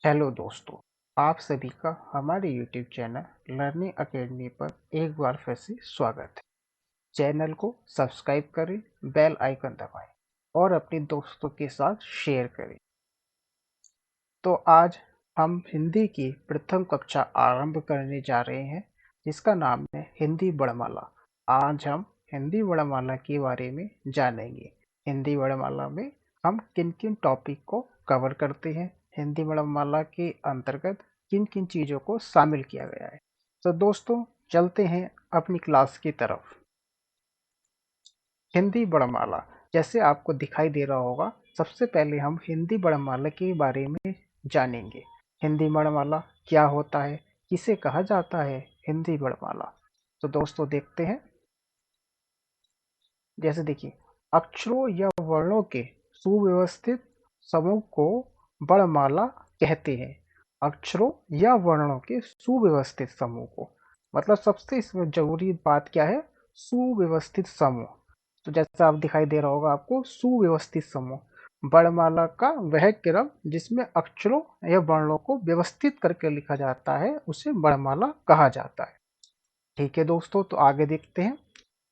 Hello दोस्तों, आप सभी का हमारे यूट्यूब चैनल लर्निंग अकेडमी पर एक बार फिर से स्वागत है। चैनल को सब्सक्राइब करें, बेल आइकन दबाएं और अपने दोस्तों के साथ शेयर करें। तो आज हम हिंदी की प्रथम कक्षा आरंभ करने जा रहे हैं, जिसका नाम है हिंदी वर्णमाला। आज हम हिंदी वर्णमाला के बारे में जानेंगे। हिंदी वर्णमाला में हम किन किन टॉपिक को कवर करते हैं, हिंदी वर्णमाला के अंतर्गत किन किन चीज़ों को शामिल किया गया है। तो दोस्तों, चलते हैं अपनी क्लास की तरफ। हिंदी वर्णमाला जैसे आपको दिखाई दे रहा होगा, सबसे पहले हम हिंदी वर्णमाला के बारे में जानेंगे। हिंदी वर्णमाला क्या होता है, किसे कहा जाता है हिंदी वर्णमाला। तो दोस्तों देखते हैं। जैसे देखिए, अक्षरों या वर्णों के सुव्यवस्थित समूह को वर्णमाला कहते हैं। अक्षरों या वर्णों के सुव्यवस्थित समूह को, मतलब सबसे इसमें जरूरी बात क्या है, सुव्यवस्थित समूह। तो जैसा आप दिखाई दे रहा होगा आपको, सुव्यवस्थित समूह वर्णमाला का वह क्रम जिसमें अक्षरों या वर्णों को व्यवस्थित करके लिखा जाता है, उसे वर्णमाला कहा जाता है। ठीक है दोस्तों, तो आगे देखते हैं।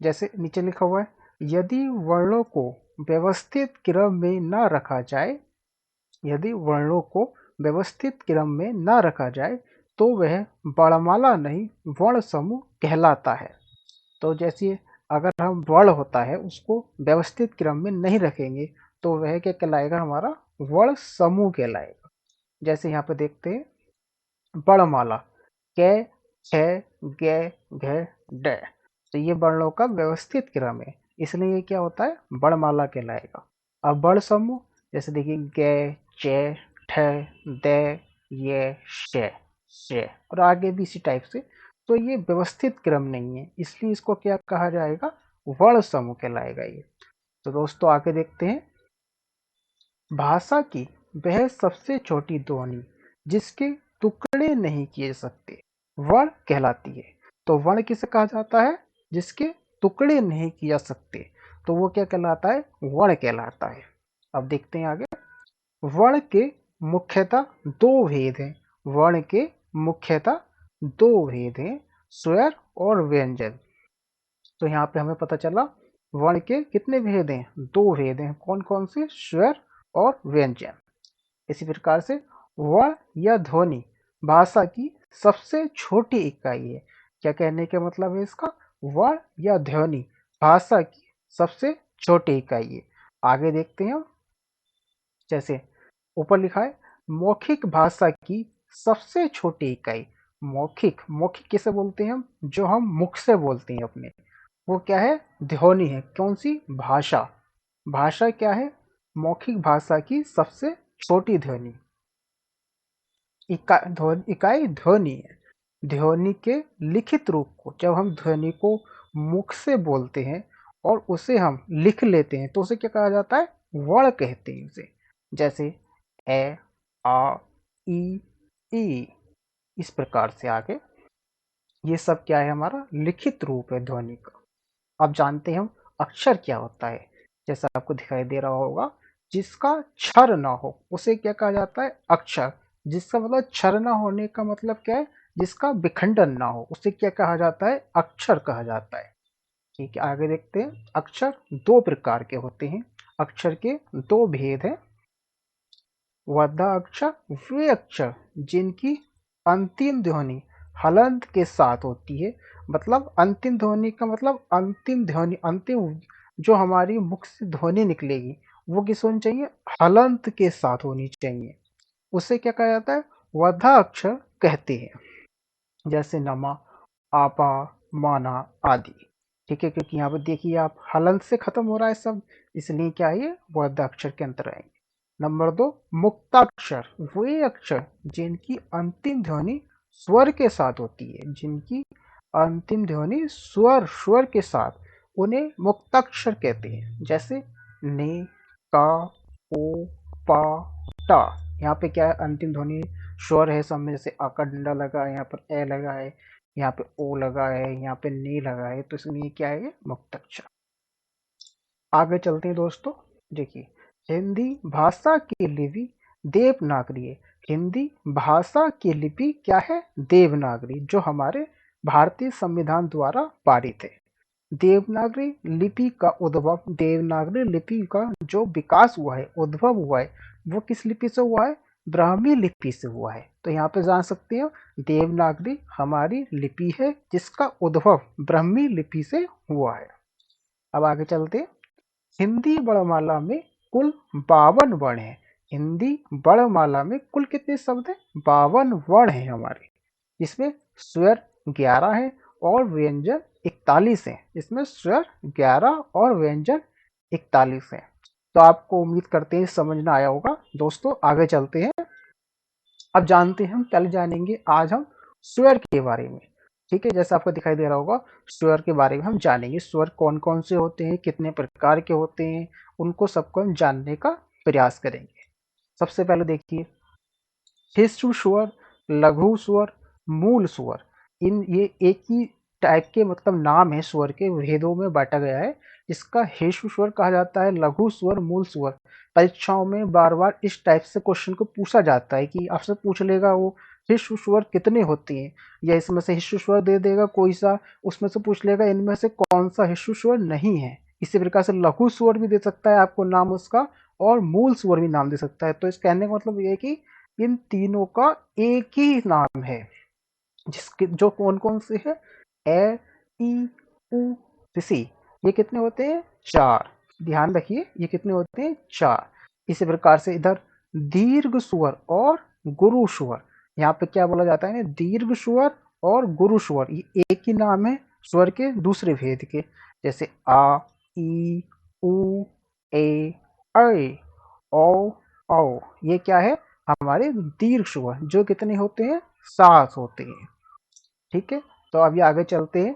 जैसे नीचे लिखा हुआ है, यदि वर्णों को व्यवस्थित क्रम में न रखा जाए, यदि वर्णों को व्यवस्थित क्रम में न रखा जाए तो वह वर्णमाला नहीं, वर्ण समूह कहलाता है। तो जैसे अगर हम वर्ण होता है उसको व्यवस्थित क्रम में नहीं रखेंगे तो वह क्या कहलाएगा, हमारा वर्ण समूह कहलाएगा। जैसे यहाँ पे देखते हैं, वर्णमाला क, ख, ग, घ, ड। तो ये वर्णों का व्यवस्थित क्रम है, इसलिए ये क्या होता है, वर्णमाला कहलाएगा। अब वर्ण समूह जैसे देखिए, ग, च, ठ, द, य, श और आगे भी इसी टाइप से। तो ये व्यवस्थित क्रम नहीं है, इसलिए इसको क्या कहा जाएगा, वर्ण समूह कहलाएगा ये। तो दोस्तों आगे देखते हैं। भाषा की वह सबसे छोटी ध्वनि जिसके टुकड़े नहीं किए जा सकते, वर्ण कहलाती है। तो वर्ण किसे कहा जाता है, जिसके टुकड़े नहीं किए जा सकते, तो वो क्या कहलाता है, वर्ण कहलाता है। अब देखते हैं आगे। वर्ण के मुख्यतः दो भेद हैं। वर्ण के मुख्यतः दो भेद हैं, स्वर और व्यंजन। तो यहाँ पे हमें पता चला वर्ण के कितने भेद हैं, दो भेद हैं। कौन कौन से, स्वर और व्यंजन। इसी प्रकार से वर्ण या ध्वनि भाषा की सबसे छोटी इकाई है। क्या कहने का मतलब है इसका, वर्ण या ध्वनि भाषा की सबसे छोटी इकाई है। आगे देखते हैं। जैसे ऊपर लिखा है, मौखिक भाषा की सबसे छोटी इकाई। मौखिक, मौखिक किसे बोलते हैं हम, जो हम मुख से बोलते हैं अपने, वो क्या है, ध्वनि है। कौन सी, भाषा। भाषा क्या है, मौखिक भाषा की सबसे छोटी ध्वनि। इकाई ध्वनि है। ध्वनि के लिखित रूप को, जब हम ध्वनि को मुख से बोलते हैं और उसे हम लिख लेते हैं तो उसे क्या कहा जाता है, वर्ण कहते हैं उसे। जैसे ए, आ, ई, ई। इस प्रकार से आगे ये सब क्या है, हमारा लिखित रूप है ध्वनि का। अब जानते हैं हम अक्षर क्या होता है। जैसा आपको दिखाई दे रहा होगा, जिसका क्षर ना हो उसे क्या कहा जाता है, अक्षर। जिसका मतलब क्षर ना होने का मतलब क्या है, जिसका विखंडन ना हो उसे क्या कहा जाता है, अक्षर कहा जाता है। ठीक है, आगे देखते हैं। अक्षर दो प्रकार के होते हैं। अक्षर के दो भेद हैं। वधा अक्षर वे अक्षर जिनकी अंतिम ध्वनि हलंत के साथ होती है। मतलब अंतिम ध्वनि का मतलब अंतिम ध्वनि, अंतिम जो हमारी मुख से ध्वनि निकलेगी वो किस होनी चाहिए, हलंत के साथ होनी चाहिए। उसे क्या कहा जाता है, वधा अक्षर कहते हैं। जैसे नमा, आपा, माना आदि। ठीक है, क्योंकि यहाँ पर देखिए आप, हलंत से खत्म हो रहा है शब्द, इसलिए क्या है, ये वधा अक्षर के अंतर आएंगे। नंबर दो, मुक्ताक्षर वे अक्षर जिनकी अंतिम ध्वनि स्वर के साथ होती है। जिनकी अंतिम ध्वनि स्वर स्वर के साथ, उन्हें मुक्ताक्षर कहते हैं। जैसे ने, का, ओ, पा, टा। यहाँ पे क्या है, अंतिम ध्वनि स्वर है सब में। जैसे आ का डंडा लगा है, यहाँ पर ए लगा है, यहाँ पे ओ लगा है, यहाँ पे नी लगा है, तो इसलिए क्या है, ये मुक्ताक्षर। आगे चलते हैं दोस्तों। देखिए, हिंदी भाषा की लिपि देवनागरी है। हिंदी भाषा की लिपि क्या है? देवनागरी, जो हमारे भारतीय संविधान द्वारा पारित है। देवनागरी लिपि का उद्भव, देवनागरी लिपि का जो विकास हुआ है, उद्भव हुआ है, वो किस लिपि से हुआ है? ब्राह्मी लिपि से हुआ है। तो यहाँ पे जान सकते हो देवनागरी हमारी लिपि है जिसका उद्भव ब्राह्मी लिपि से हुआ है। अब आगे चलते हैं। हिंदी वर्णमाला में कुल 52 वर्ण हैं। हिंदी वर्णमाला में कुल कितने शब्द हैं? 52 वर्ण हैं हमारे। इसमें स्वर 11 है और व्यंजन 41 हैं। इसमें स्वर 11 और व्यंजन 41 हैं। तो आपको उम्मीद करते हैं समझ में आया होगा। दोस्तों आगे चलते हैं। अब जानते हैं, हम कल जानेंगे आज हम स्वर के बारे में। ठीक है, जैसा आपको दिखाई दे रहा होगा, स्वर के बारे में हम जानेंगे। स्वर कौन कौन से होते हैं, कितने प्रकार के होते हैं, उनको सबको हम जानने का प्रयास करेंगे। सबसे पहले देखिए, ह्रस्व स्वर, लघु स्वर, मूल स्वर। इन ये एक ही टाइप के मतलब नाम है, स्वर के भेदों में बांटा गया है। इसका ह्रस्व स्वर कहा जाता है, लघु स्वर, मूल स्वर। परीक्षाओं में बार बार इस टाइप से क्वेश्चन को पूछा जाता है कि आपसे पूछ लेगा वो ह्रस्व स्वर कितने होते हैं, या इसमें से ह्रस्व स्वर दे देगा कोई सा, उसमें से पूछ लेगा इनमें से कौन सा ह्रस्व स्वर नहीं है। इसी प्रकार से लघु स्वर भी दे सकता है आपको नाम उसका, और मूल स्वर भी नाम दे सकता है। तो इस कहने का मतलब ये है कि इन तीनों का एक ही नाम है, जिसके जो कौन कौन से है? ए, ई, उ, ऋषि। ये कितने होते हैं? 4। ध्यान रखिए, ये कितने होते हैं? 4। इसी प्रकार से इधर दीर्घ स्वर और गुरु स्वर। यहाँ पे क्या बोला जाता है? दीर्घ स्वर और गुरु स्वर, ये एक ही नाम है स्वर के दूसरे भेद के। जैसे आ, ई, उ, ए, ऐ, औ, औ। ये क्या है? हमारे दीर्घ स्वर, जो कितने होते हैं? 7 होते हैं। ठीक है, तो अभी आगे चलते हैं।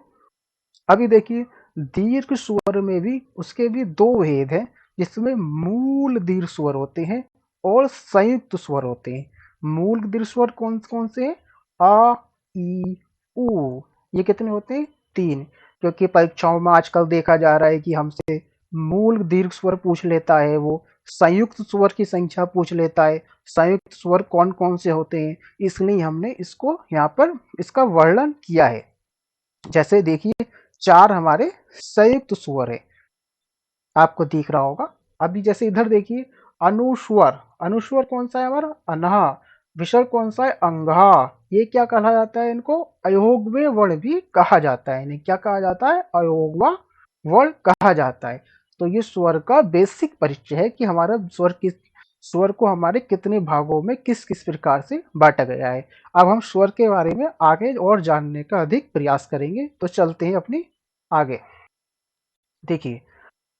अभी देखिए, दीर्घ स्वर में भी उसके भी 2 भेद हैं, जिसमें मूल दीर्घ स्वर होते हैं और संयुक्त स्वर होते हैं। मूल दीर्घ स्वर कौन कौन से हैं? आ, ई, उ। ये कितने होते हैं? 3। क्योंकि परीक्षाओं में आजकल देखा जा रहा है कि हमसे मूल दीर्घ स्वर पूछ लेता है, वो संयुक्त स्वर की संख्या पूछ लेता है, संयुक्त स्वर कौन कौन से होते हैं। इसलिए हमने इसको यहाँ पर इसका वर्णन किया है। जैसे देखिए, 4 हमारे संयुक्त स्वर है, आपको दिख रहा होगा। अभी जैसे इधर देखिए, अनुस्वर। अनुस्वर कौन सा है हमारा? अनहा। विसर्ग कौन सा है? अंगहा। ये क्या कहा जाता है? इनको अयोग्य वर्ण भी कहा जाता है। इन्हें क्या कहा जाता है? अयोग्य वर्ण कहा जाता है। तो ये स्वर का बेसिक परिचय है कि हमारा स्वर को हमारे कितने भागों में किस किस प्रकार से बांटा गया है। अब हम स्वर के बारे में आगे और जानने का अधिक प्रयास करेंगे। तो चलते हैं अपनी आगे। देखिए,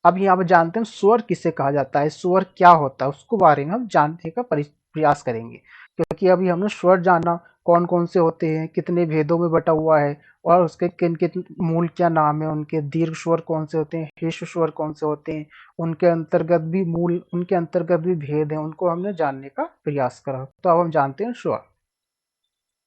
अब यहाँ पे जानते हैं स्वर किसे कहा जाता है, स्वर क्या होता है, उसको बारे में हम जानने का प्रयास करेंगे। क्योंकि अभी हमने स्वर जाना कौन कौन से होते हैं, कितने भेदों में बटा हुआ है, और उसके किन किन मूल क्या नाम है, उनके दीर्घ स्वर कौन से होते हैं, ह्रस्व स्वर कौन से होते हैं, उनके अंतर्गत भी मूल, उनके अंतर्गत भी भेद हैं, उनको हमने जानने का प्रयास करा। तो अब हम जानते हैं स्वर।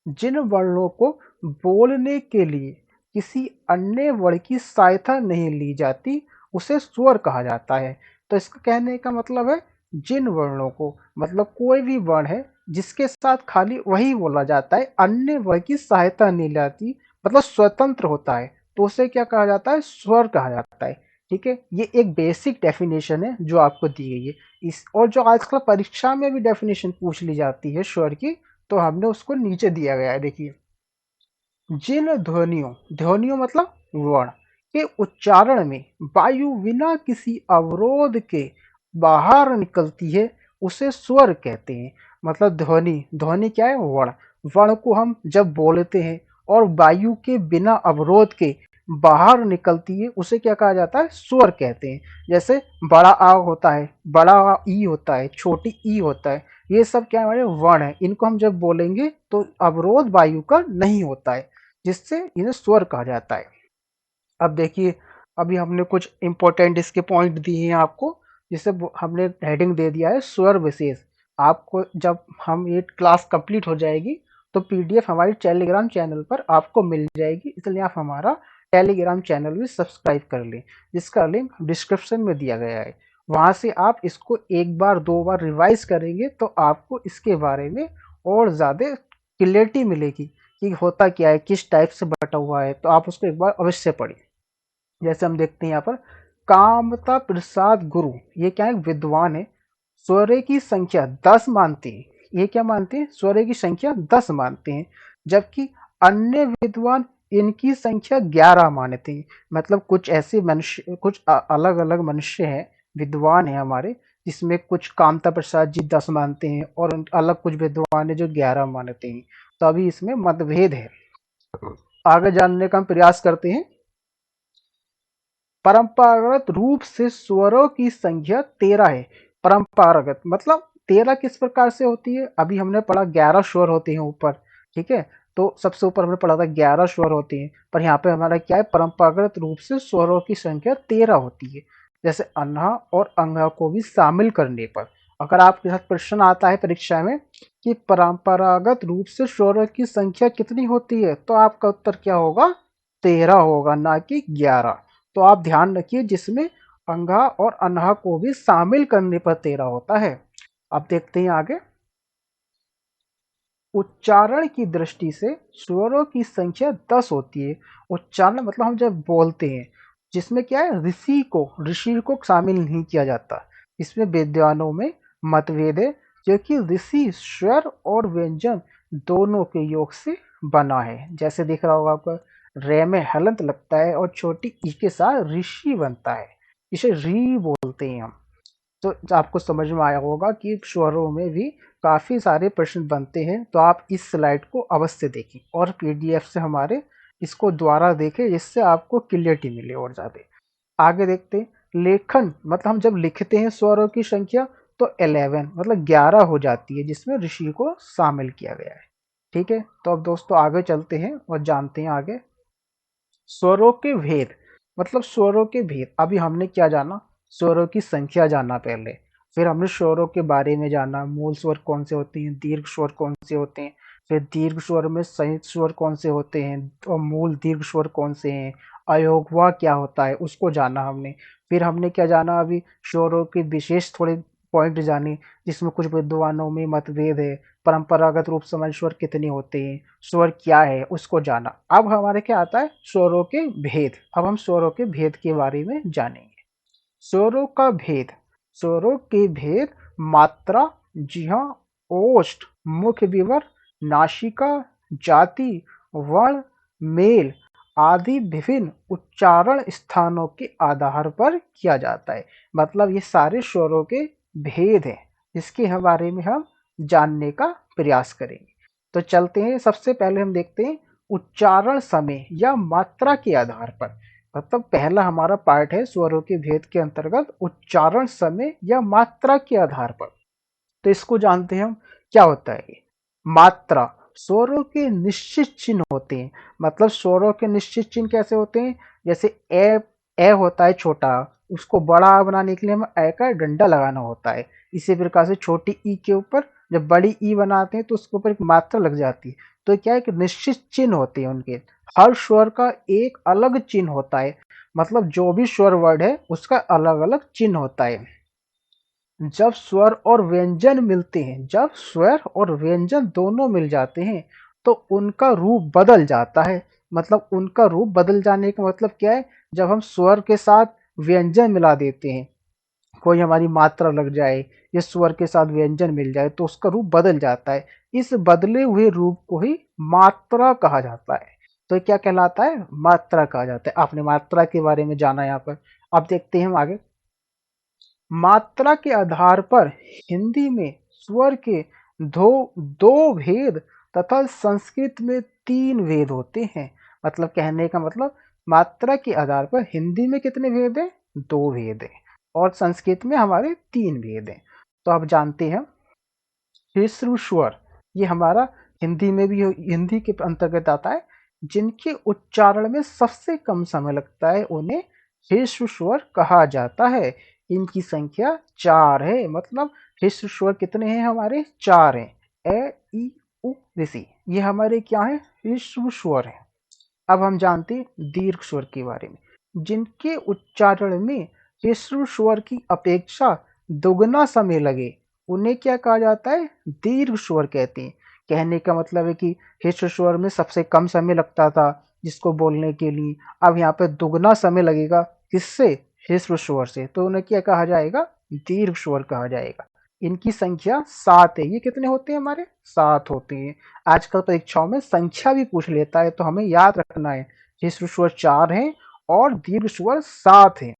जिन वर्णों को बोलने के लिए किसी अन्य वर्ण की सहायता नहीं ली जाती, उसे स्वर कहा जाता है। तो इसका कहने का मतलब है, जिन वर्णों को, मतलब कोई भी वर्ण है जिसके साथ खाली वही बोला जाता है, अन्य वर्ण की सहायता नहीं लाती, मतलब स्वतंत्र होता है, तो उसे क्या कहा जाता है? स्वर कहा जाता है। ठीक है, ये एक बेसिक डेफिनेशन है जो आपको दी गई है। इस और जो आजकल परीक्षा में भी डेफिनेशन पूछ ली जाती है स्वर की, तो हमने उसको नीचे दिया गया है। देखिए, जिन ध्वनियों, ध्वनियों मतलब वर्ण, के उच्चारण में वायु बिना किसी अवरोध के बाहर निकलती है, उसे स्वर कहते हैं। मतलब ध्वनि, ध्वनि क्या है? वर्ण। वर्ण को हम जब बोलते हैं और वायु के बिना अवरोध के बाहर निकलती है, उसे क्या कहा जाता है? स्वर कहते हैं। जैसे बड़ा आ होता है, बड़ा ई होता है, छोटी ई होता है, ये सब क्या हमारे वर्ण है। इनको हम जब बोलेंगे तो अवरोध वायु का नहीं होता है, जिससे इन्हें स्वर कहा जाता है। अब देखिए, अभी हमने कुछ इंपॉर्टेंट इसके पॉइंट दिए हैं आपको, जिसे हमने हेडिंग दे दिया है स्वर विशेष। आपको जब हम ये क्लास कंप्लीट हो जाएगी तो पीडीएफ हमारी टेलीग्राम चैनल पर आपको मिल जाएगी, इसलिए आप हमारा टेलीग्राम चैनल भी सब्सक्राइब कर लें, जिसका लिंक डिस्क्रिप्शन में दिया गया है। वहाँ से आप इसको एक बार 2 बार रिवाइज करेंगे तो आपको इसके बारे में और ज़्यादा क्लियरिटी मिलेगी कि होता क्या है, किस टाइप से बटा हुआ है। तो आप उसको एक बार अवश्य पढ़िए। जैसे हम देखते हैं यहाँ पर, कामता प्रसाद गुरु, ये क्या है, विद्वान है, स्वरे की संख्या 10 मानते हैं। ये क्या मानते हैं, स्वरे की संख्या 10 मानते हैं, जबकि अन्य विद्वान इनकी संख्या 11 मानते हैं। मतलब कुछ ऐसे मनुष्य, कुछ अलग अलग मनुष्य हैं, विद्वान हैं हमारे, जिसमें कुछ कामता प्रसाद जी 10 मानते हैं और अलग कुछ विद्वान है जो 11 मानते हैं। तो अभी इसमें मतभेद है। आगे जानने का हम प्रयास करते हैं। परंपरागत रूप से स्वरों की संख्या 13 है। परंपरागत मतलब 13 किस प्रकार से होती है, अभी हमने पढ़ा 11 स्वर होते हैं ऊपर, ठीक है। तो सबसे ऊपर हमने पढ़ा था 11 स्वर होते हैं, पर यहाँ पे हमारा क्या है, परंपरागत रूप से स्वरों की संख्या 13 होती है। जैसे अन्हा और अंगा को भी शामिल करने पर, अगर आपके साथ प्रश्न आता है परीक्षा में कि परंपरागत रूप से स्वरों की संख्या कितनी होती है, तो आपका उत्तर क्या होगा, 13 होगा, ना कि 11। तो आप ध्यान रखिए, जिसमें अंगा और अनहा को भी शामिल करने पर 13 होता है। अब देखते हैं आगे। उच्चारण की दृष्टि से स्वरों की संख्या 10 होती है। उच्चारण मतलब हम जब बोलते हैं, जिसमें क्या है, ऋषि को शामिल नहीं किया जाता। इसमें विद्वानों में मतभेद है, क्योंकि ऋषि स्वर और व्यंजन दोनों के योग से बना है। जैसे दिख रहा होगा आपका, रे में हलंत लगता है और छोटी ई के साथ ऋषि बनता है, इसे री बोलते हैं हम। तो आपको समझ में आया होगा कि स्वरों में भी काफ़ी सारे प्रश्न बनते हैं। तो आप इस स्लाइड को अवश्य देखें और पीडीएफ से हमारे इसको द्वारा देखें, जिससे आपको क्लियरिटी मिले और ज़्यादा। आगे देखते हैं, लेखन मतलब हम जब लिखते हैं स्वरों की संख्या, तो 11 मतलब 11 हो जाती है, जिसमें ऋषि को शामिल किया गया है। ठीक है, तो अब दोस्तों आगे चलते हैं और जानते हैं आगे स्वरों के भेद। मतलब स्वरों के भेद, अभी हमने क्या जाना, स्वरों की संख्या जाना पहले, फिर हमने स्वरों के बारे में जाना, मूल स्वर कौन से होते हैं, दीर्घ स्वर कौन से होते हैं, फिर दीर्घ स्वर में संयुक्त स्वर कौन से होते हैं और मूल दीर्घ स्वर कौन से हैं, अयोगवा क्या होता है उसको जाना हमने। फिर हमने क्या जाना, अभी स्वरों के विशेष थोड़े पॉइंट जाने, जिसमें कुछ विद्वानों में मतभेद है। परंपरागत रूप से स्वर कितने होते हैं, स्वर क्या है उसको जाना। अब हमारे क्या आता है, स्वरों के भेद। अब हम स्वरों के भेद के बारे में जानेंगे। स्वरों का भेद, स्वरों के भेद, मात्रा, जी हाँ, ओष्ठ, मुख विवर, नासिका, जाति, वर्ण, मेल आदि विभिन्न उच्चारण स्थानों के आधार पर किया जाता है। मतलब ये सारे स्वरों के भेद हैं, इसके बारे में हम जानने का प्रयास करेंगे। तो चलते हैं, सबसे पहले हम देखते हैं उच्चारण समय या मात्रा के आधार पर। मतलब पहला हमारा पार्ट है स्वरों के भेद के अंतर्गत उच्चारण समय या मात्रा के आधार पर। तो इसको जानते हैं हम, क्या होता है ये मात्रा। स्वरों के निश्चित चिन्ह होते हैं। मतलब स्वरों के निश्चित चिन्ह कैसे होते हैं, जैसे ए होता है छोटा, उसको बड़ा बनाने के लिए हमें ए का डंडा लगाना होता है। इसी प्रकार से छोटी ई के ऊपर जब बड़ी ई बनाते हैं तो उसके ऊपर एक मात्रा लग जाती है। तो क्या है कि निश्चित चिन्ह होते हैं उनके, हर स्वर का एक अलग चिन्ह होता है। मतलब जो भी स्वर वर्ड है उसका अलग अलग चिन्ह होता है। जब स्वर और व्यंजन मिलते हैं, जब स्वर और व्यंजन दोनों मिल जाते हैं, तो उनका रूप बदल जाता है। मतलब उनका रूप बदल जाने का मतलब क्या है, जब हम स्वर के साथ व्यंजन मिला देते हैं, कोई हमारी मात्रा लग जाए या स्वर के साथ व्यंजन मिल जाए, तो उसका रूप बदल जाता है। इस बदले हुए रूप को ही मात्रा कहा जाता है। तो ये क्या कहलाता है, मात्रा कहा जाता है। आपने मात्रा के बारे में जाना यहाँ पर। अब देखते हैं हम आगे। मात्रा के आधार पर हिंदी में स्वर के दो दो भेद तथा संस्कृत में 3 भेद होते हैं। मतलब कहने का मतलब, मात्रा के आधार पर हिंदी में कितने भेद हैं, 2 भेद हैं, और संस्कृत में हमारे 3 भेद हैं। तो आप जानते हैं ह्रस्व स्वर, ये हमारा हिंदी में भी हिंदी के अंतर्गत आता है। जिनके उच्चारण में सबसे कम समय लगता है उन्हें ह्रस्व स्वर कहा जाता है। इनकी संख्या 4 है। मतलब ह्रस्व स्वर कितने हैं, हमारे 4 हैं। ए ई उ ऋषि, ये हमारे क्या है, ह्रस्व स्वर है। अब हम जानते हैं दीर्घ स्वर के बारे में। जिनके उच्चारण में ह्रस्व स्वर की अपेक्षा दुगना समय लगे, उन्हें क्या कहा जाता है, दीर्घ स्वर कहते हैं। कहने का मतलब है कि ह्रस्व स्वर में सबसे कम समय लगता था जिसको बोलने के लिए, अब यहाँ पे दुगना समय लगेगा। किससे? ह्रस्व स्वर से। तो उन्हें क्या कहा जाएगा? दीर्घ स्वर कहा जाएगा। इनकी संख्या 7 है। ये कितने होते हैं हमारे? 7 होते हैं। आजकल परीक्षाओं में संख्या भी पूछ लेता है, तो हमें याद रखना है ह्रस्व स्वर 4 हैं और दीर्घ स्वर 7 हैं।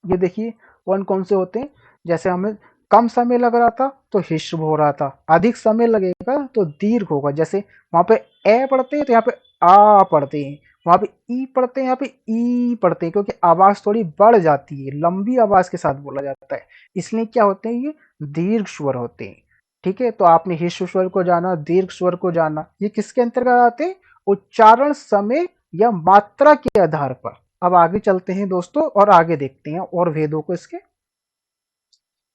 ये देखिए कौन कौन से होते हैं। जैसे हमें कम समय लग रहा था तो ह्रस्व हो रहा था, अधिक समय लगेगा तो दीर्घ होगा। जैसे वहां पे ए पढ़ते हैं तो यहाँ पे आ पढ़ते हैं, वहां पे ई पढ़ते हैं यहाँ पे ई पढ़ते हैं, क्योंकि आवाज थोड़ी बढ़ जाती है, लंबी आवाज के साथ बोला जाता है, इसलिए क्या होते हैं? ये दीर्घ स्वर होते हैं। ठीक है, तो आपने ह्रस्व स्वर को जाना, दीर्घ स्वर को जाना। ये किसके अंतर्गत आते हैं? उच्चारण समय या मात्रा के आधार पर। अब आगे चलते हैं दोस्तों और आगे देखते हैं और भेदों को इसके।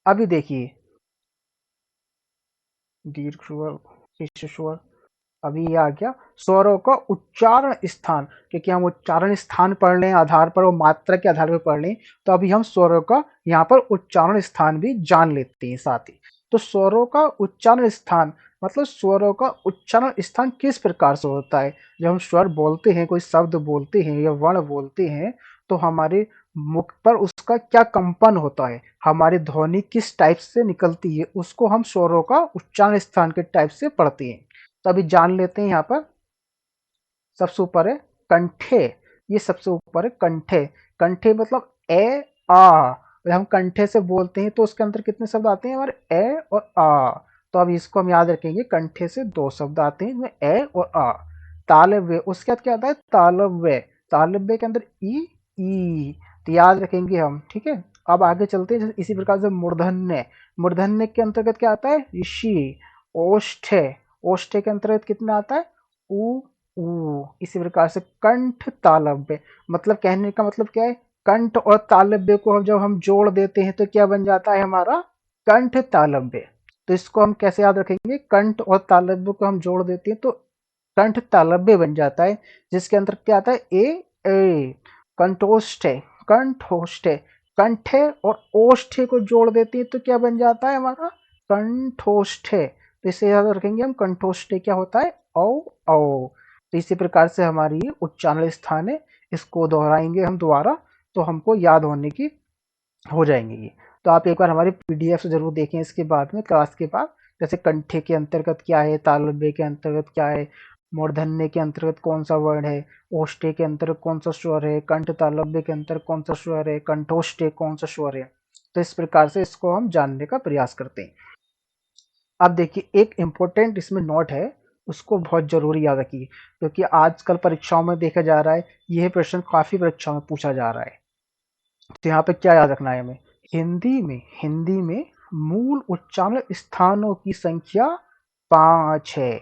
अभी देखिए दीर्घ स्वर, ह्रस्व स्वर, अभी ये आ गया स्वरों का उच्चारण स्थान। क्योंकि हम उच्चारण स्थान पढ़ लें आधार पर और मात्रा के आधार पर पढ़ लें, तो अभी हम स्वरों का यहाँ पर उच्चारण स्थान भी जान लेते हैं साथ ही। तो स्वरों का उच्चारण स्थान मतलब स्वरों का उच्चारण स्थान किस प्रकार से होता है? जब हम स्वर बोलते हैं, कोई शब्द बोलते हैं या वर्ण बोलते हैं, तो हमारे मुख पर उसका क्या कंपन होता है, हमारी ध्वनि किस टाइप से निकलती है, उसको हम स्वरों का उच्चारण स्थान के टाइप से पढ़ते हैं। तो अभी जान लेते हैं। यहाँ पर सबसे ऊपर है कंठे। ये सबसे ऊपर है कंठे। कंठे मतलब ए आ। जब हम कंठे से बोलते हैं तो उसके अंदर कितने शब्द आते हैं हमारे? ए और आ। तो अब इसको हम याद रखेंगे, कंठे से 2 शब्द आते हैं जिसमें ए और आ। तालव्य, उसके बाद क्या आता है? तालव्य। तालव्य के अंदर ई। तो याद रखेंगे हम। ठीक है, अब आगे चलते हैं। इसी प्रकार से मूर्धन्य। मूर्धन्य के अंतर्गत क्या आता है? ऋषि। ओष्ठे। ओष्ठे के अंतर्गत कितना आता है? ऊ ऊ। इसी प्रकार से कंठ तालव्य, मतलब कहने का मतलब क्या है? कंठ और तालव्य को जब हम जोड़ देते हैं तो क्या बन जाता है हमारा? कंठ तालव्य। तो इसको हम कैसे याद रखेंगे? कंठ और तालव्य को हम जोड़ देते हैं तो कंठ तालव्य बन जाता है, जिसके अंदर क्या आता है? ए। कंठोष्ठे। कंठोष्ठे। कंठे और ओष्ठे को जोड़ देते हैं तो क्या बन जाता है हमारा? कंठोष्ठे। तो इसे याद रखेंगे हम, कंठोष्ठे क्या होता है? औ औ। तो इसी प्रकार से हमारी ये उच्चारण स्थान है। इसको दोहराएंगे हम दोबारा तो हमको याद होने की हो जाएंगे ये। तो आप एक बार हमारे पीडीएफ से जरूर देखें इसके बाद में, क्लास के बाद। जैसे कंठे के अंतर्गत क्या है, तालव्य के अंतर्गत क्या है, मूर्धन्य के अंतर्गत कौन सा वर्ण है, ओष्ठे के अंतर्गत कौन सा स्वर है, कंठ तालव्य के अंतर्गत कौन सा स्वर है, कंठोष्ठे कौन सा स्वर है। तो इस प्रकार से इसको हम जानने का प्रयास करते हैं। अब देखिए एक इम्पोर्टेंट इसमें नोट है, उसको बहुत जरूरी याद रखिए, क्योंकि आजकल परीक्षाओं में देखा जा रहा है, यह प्रश्न काफी परीक्षाओं में पूछा जा रहा है। तो यहाँ पे क्या याद रखना है हमें? हिंदी में मूल उच्चारण स्थानों की संख्या 5 है।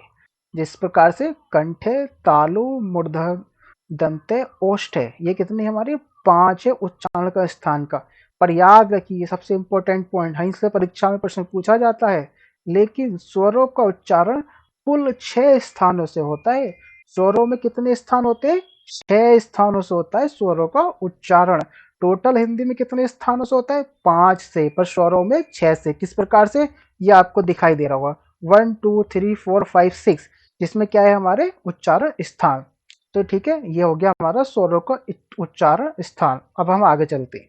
जिस प्रकार से कंठे, तालु, मूर्धन्य, दंते, ओष्ठ है, ये कितने हमारे? 5 है उच्चारण का स्थान का। पर याद रखिए सबसे इंपॉर्टेंट पॉइंट है, इससे परीक्षा में प्रश्न पूछा जाता है, लेकिन स्वरों का उच्चारण कुल 6 स्थानों से होता है। स्वरों में कितने स्थान होते हैं? 6 स्थानों से होता है स्वरों का उच्चारण। टोटल हिंदी में कितने स्थानों से होता है? 5 से, पर स्वरों में 6 से। किस प्रकार से? ये आपको दिखाई दे रहा होगा 1 2 3 4 5 6, जिसमें क्या है हमारे उच्चारण स्थान। तो ठीक है, ये हो गया हमारा स्वरों का उच्चारण स्थान। अब हम आगे चलते हैं।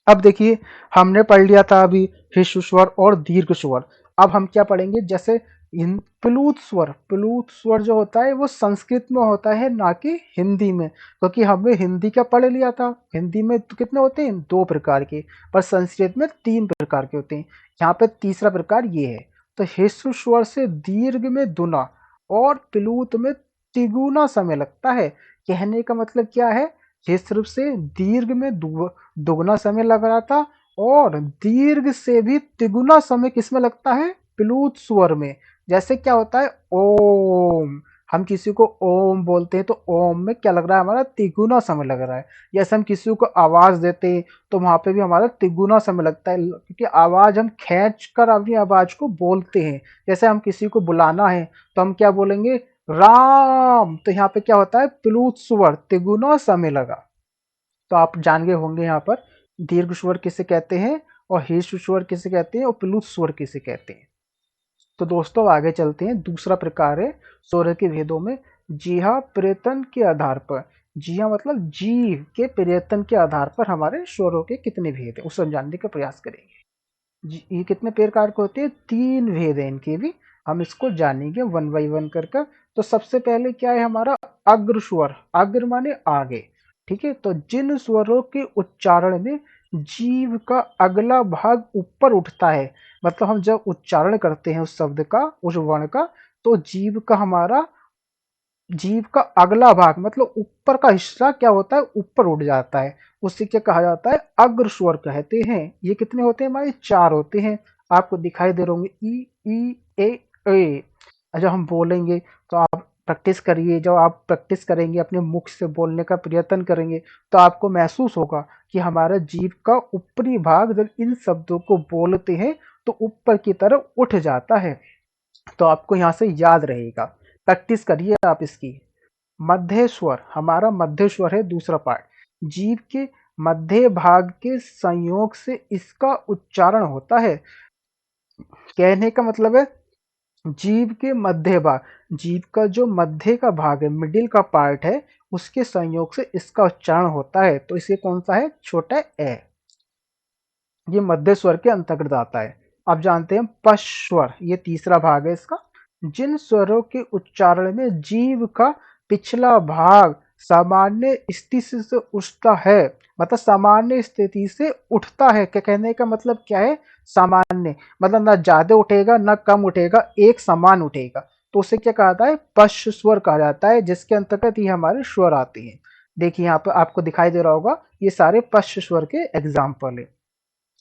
अब देखिए हमने पढ़ लिया था अभी ह्रस्व स्वर और दीर्घ स्वर। अब हम क्या पढ़ेंगे? जैसे इन प्लूत स्वर। प्लूत स्वर जो होता है वो संस्कृत में होता है, ना कि हिंदी में, क्योंकि हमने हिंदी का पढ़ लिया था। हिंदी में तो कितने होते हैं? 2 प्रकार के, पर संस्कृत में 3 प्रकार के होते हैं। यहाँ पे तीसरा प्रकार ये है। तो ह्रस्व स्वर से दीर्घ में दुना और प्लूत में तिगुना समय लगता है। कहने का मतलब क्या है? ह्रस्व से दीर्घ में दुगना समय लग रहा था, और दीर्घ से भी तिगुना समय किसमें लगता है? प्लूत स्वर में। जैसे क्या होता है? ओम। हम किसी को ओम बोलते हैं तो ओम में क्या लग रहा है हमारा? तिगुना समय लग रहा है। जैसे हम किसी को आवाज देते हैं तो वहां पे भी हमारा तिगुना समय लगता है, क्योंकि आवाज हम खींच कर अपनी आवाज को बोलते हैं। जैसे हम किसी को बुलाना है तो हम क्या बोलेंगे? राम। तो यहाँ पे क्या होता है? प्लूत स्वर, तिगुना समय लगा। तो आप जान गए होंगे यहाँ पर दीर्घ स्वर किसे कहते हैं और ह्रस्व स्वर किसे कहते हैं और प्लुत स्वर किसे कहते हैं। तो दोस्तों आगे चलते हैं। दूसरा प्रकार है स्वर के भेदों में जीहा प्रयत्न के आधार पर। जीहा मतलब जीव के प्रयत्न के आधार पर हमारे स्वरों के कितने भेद है उसे हम जानने का प्रयास करेंगे। ये कितने प्रकार के होते हैं? 3 भेद हैं इनके भी। हम इसको जानेंगे वन बाई वन कर कर। तो सबसे पहले क्या है हमारा अग्र स्वर। अग्र माने आगे, ठीक है। तो जिन स्वरों के उच्चारण में जीव का अगला भाग ऊपर उठता है, मतलब हम जब उच्चारण करते हैं उस शब्द का, उस वर्ण का, तो जीव का अगला भाग मतलब ऊपर का हिस्सा क्या होता है? ऊपर उठ जाता है। उसी के कहा जाता है अग्र स्वर कहते हैं। ये कितने होते हैं हमारे? 4 होते हैं। आपको दिखाई दे रहे होंगे ई ए ए। जब हम बोलेंगे तो आप प्रैक्टिस करिए। जब आप प्रैक्टिस करेंगे अपने मुख से बोलने का प्रयत्न करेंगे तो आपको महसूस होगा कि हमारा जीभ का ऊपरी भाग जब इन शब्दों को बोलते हैं तो ऊपर की तरफ उठ जाता है। तो आपको यहाँ से याद रहेगा, प्रैक्टिस करिए आप इसकी। मध्य स्वर, हमारा मध्य स्वर है दूसरा पार्ट। जीभ के मध्य भाग के संयोग से इसका उच्चारण होता है। कहने का मतलब है जीभ के मध्य भाग, जीभ का जो मध्य का भाग है, मिडिल का पार्ट है, उसके संयोग से इसका उच्चारण होता है। तो इसे कौन सा है? छोटा ए। ये मध्य स्वर के अंतर्गत आता है। अब जानते हैं पश्च स्वर, ये तीसरा भाग है इसका। जिन स्वरों के उच्चारण में जीभ का पिछला भाग सामान्य स्थिति से उठता है, मतलब सामान्य स्थिति से उठता है। क्या कहने का मतलब क्या है? सामान्य मतलब ना ज्यादा उठेगा ना कम उठेगा, एक समान उठेगा। तो उसे क्या कहा जाता है? पश्च स्वर कहा जाता है, जिसके अंतर्गत ये हमारे स्वर आते हैं। देखिए यहाँ पर आपको दिखाई दे रहा होगा, ये सारे पश्च स्वर के एग्जाम्पल है।